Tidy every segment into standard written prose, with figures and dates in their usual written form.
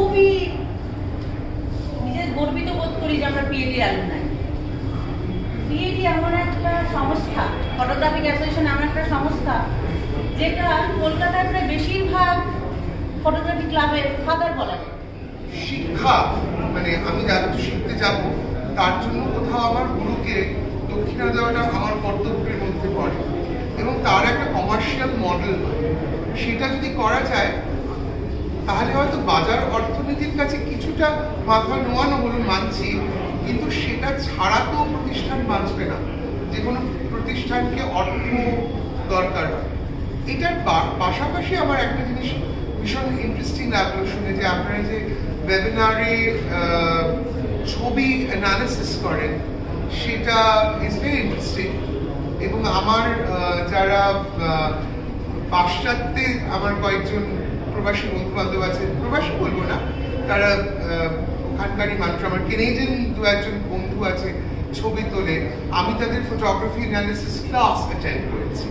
খুবই নিজে গর্বিত বোধ করি যে আমরা পিএডি অ্যালুমনাই। পিএডি এমন একটা সংস্থা, ফটোগ্রাফিক অ্যাসোসিয়েশন এমন একটা সংস্থা যেটা কলকাতায় প্রায় বেশিরভাগ ফটোগ্রাফি ক্লাবের ফাদার বলা যায়। শিক্ষা মানে আমি যা কিছু শিখতে যাব তার জন্য কোথাও আমার গুরুকে দক্ষিণা দেওয়াটা আমার কর্তব্যের মধ্যে পড়ে, এবং তার একটা কমার্শিয়াল মডেল সেটা যদি করা যায় তাহলে হয়তো বাজার অর্থনীতির কাছে কিছুটা মাথা নোয়ানো হলো, মানছি, কিন্তু সেটা ছাড়া তো প্রতিষ্ঠান বাঁচবে না। যে কোনো প্রতিষ্ঠানকে অর্থ দরকার হয়। এটার পাশাপাশি আমার একটা জিনিস ভীষণ ইন্টারেস্টিং লাগলো শুনে, যে আপনারা যে ওয়েবিনারে ছবি অ্যানালিসিস করেন, সেটা ইজ ভেরি ইন্টারেস্টিং। এবং আমার যারা পাশ্চাত্যে আমার কয়েকজন প্রবাসী বন্ধু বান্ধব আছে, প্রবাসী বলবো না, তারা ওখানকারই মানুষ, আমার কেনেডিয়ান দু একজন বন্ধু আছে ছবি তোলে, আমি তাদের ফটোগ্রাফি অ্যানালিসিস ক্লাস অ্যাটেন্ড করেছি,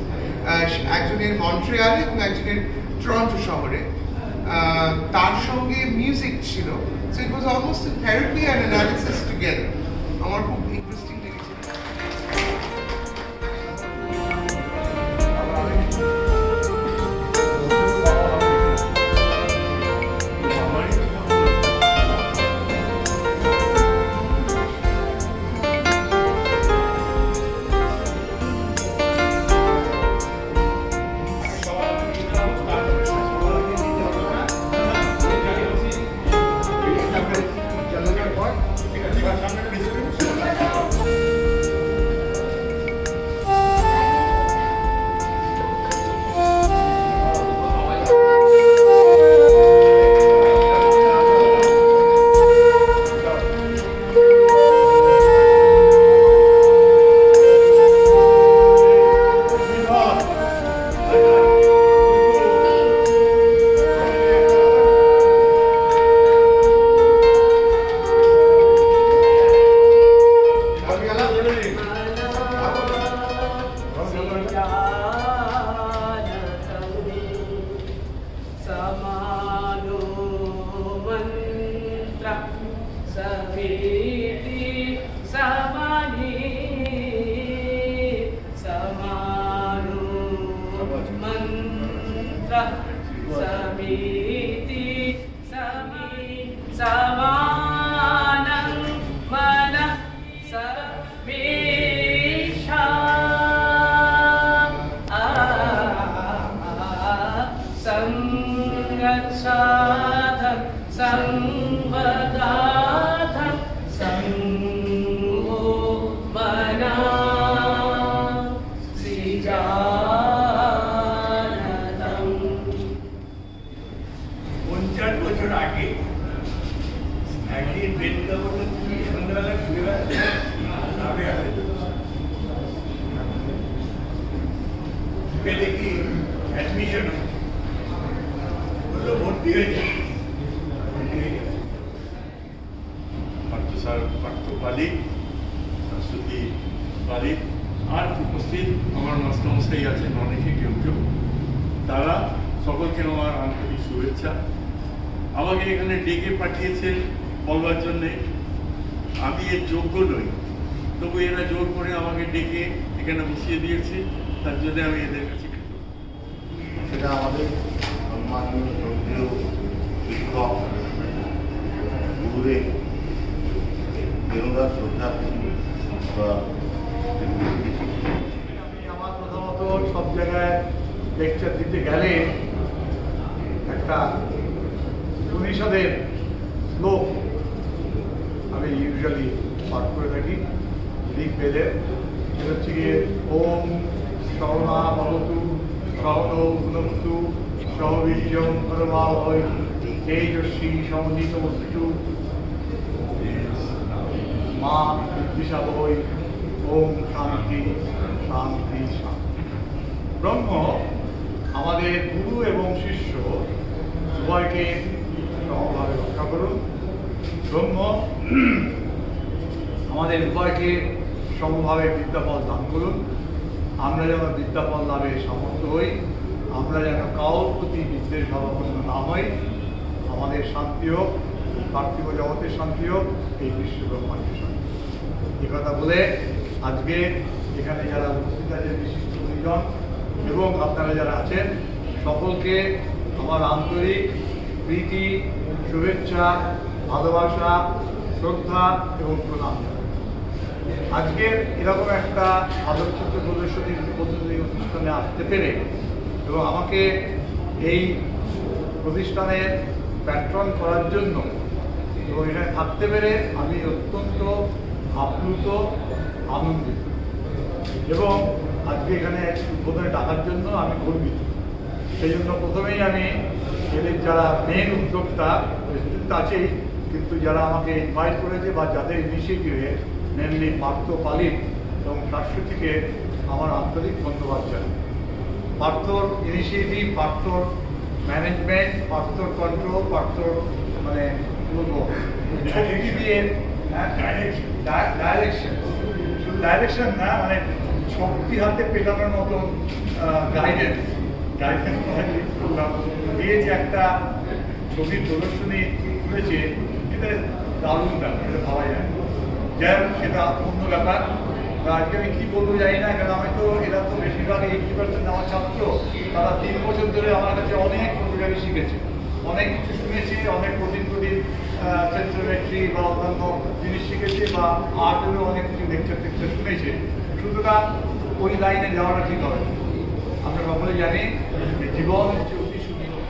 একজনের মন্ট্রিয়ালে এবং একজনের টরন্টো শহরে। তার সঙ্গে মিউজিক ছিল, so it was almost a therapy and analysis together. আমার খুব ইন্টারেস্টিং লেগেছে। আর উপস্থিত আমার মাস্টারমশাই আছেন অনেকে, কেউ কেউ, তারা সকলকে আমার আন্তরিক শুভেচ্ছা। আমাকে এখানে ডেকে পাঠিয়েছেন বলবার জন্যে আমি এর যোগ্য নই, তবু এরা জোর করে আমাকে ডেকে এখানে বসিয়ে দিয়েছে, তার জন্য আমি এদের কাছে সেটা আমাদের সম্মানীয় শ্রদ্ধেয় শিক্ষক গুরুদেব বেরোদার শ্রদ্ধা। আমার প্রথমত সব জায়গায় লেকচার দিতে গেলে একটা উপনিষদের শ্লোক আমি ইউজুয়ালি পাঠ করে থাকি ঋগ্বেদের। সেটা হচ্ছে গিয়ে ওম সহনা ভবতু সহনৌ ভুনক্তু সহবীর্যং করভাবহৈ তেজস্বী সমধিতমস্তু মা বিদ্বিষাবহৈ। ওম শান্তি শান্তি শান্তি। ব্রহ্ম আমাদের গুরু এবং শিষ্য উভয়কে সমভাবে রক্ষা করুন। ব্রহ্ম আমাদের উভয়কে সমভাবে বিদ্যাফল দান করুন। আমরা যেন বিদ্যাফল লাভে সমর্থ হই, আমরা যেন কারোর প্রতি বিদ্বেষ ভাবাপন্ন না হই। আমাদের শান্তি হোক, পার্থিব জগতের শান্তি হোক, এই বিশ্ব ব্রহ্মাণ্ডের শান্তি। এ কথা বলে আজকে এখানে যারা উপস্থিত আছেন বিশিষ্ট গুণীজন এবং আপনারা যারা আছেন সকলকে আমার আন্তরিক প্রীতি, শুভেচ্ছা, ভালোবাসা, শ্রদ্ধা এবং প্রণাম। আজকের এরকম একটা আলোকচিত্র প্রদর্শনীর উদ্বোধনী অনুষ্ঠানে আসতে পেরে এবং আমাকে এই প্রতিষ্ঠানের প্যাট্রন করার জন্য এবং এখানে থাকতে পেরে আমি অত্যন্ত আপ্লুত, আনন্দিত এবং আজকে এখানে উদ্বোধনে ডাকার জন্য আমি গর্বিত। সেই জন্য প্রথমেই আমি এদের যারা মেন উদ্যোক্তা আছেই, কিন্তু যারা আমাকে ইনভাইট করেছে বা যাদের ইনিশিয়েটিভে মেনলি পার্থ পালিত এবং শাশ্বতীকে আমার আন্তরিক ধন্যবাদ জানাই। পার্থর ইনিশিয়েটিভ, পার্থর ম্যানেজমেন্ট, পার্থর কন্ট্রোল, পার্থর মানে বলবো শক্তি দিয়ে ডাইরেকশন, শুধু ডাইরেকশন না, মানে শক্তি হাতে পেটানোর মতন গাইডেন্স দিয়ে যে একটা ছবির প্রদর্শনী করেছে, এটা দারুণ ব্যাপার, এটা ভাবা যায়। যাই হোক, সেটা অন্য ব্যাপার। আজকে আমি কি বলবো জানি না, কারণ আমি তো এরা তো বেশিরভাগ 80% আমার ছাত্র, তারা 3 বছর ধরে আমার কাছে অনেক ফটোগ্রাফি শিখেছে, অনেক কিছু শুনেছে, অনেক কঠিন সেন্সোমেট্রি বা অন্যান্য জিনিস শিখেছে বা আর্টেরও অনেক কিছু লেকচার শুনেছে। সুতরাং ওই লাইনে যাওয়াটা ঠিক হবে। আমরা সকলে জানি জীবন হচ্ছে অতি সুন্দর।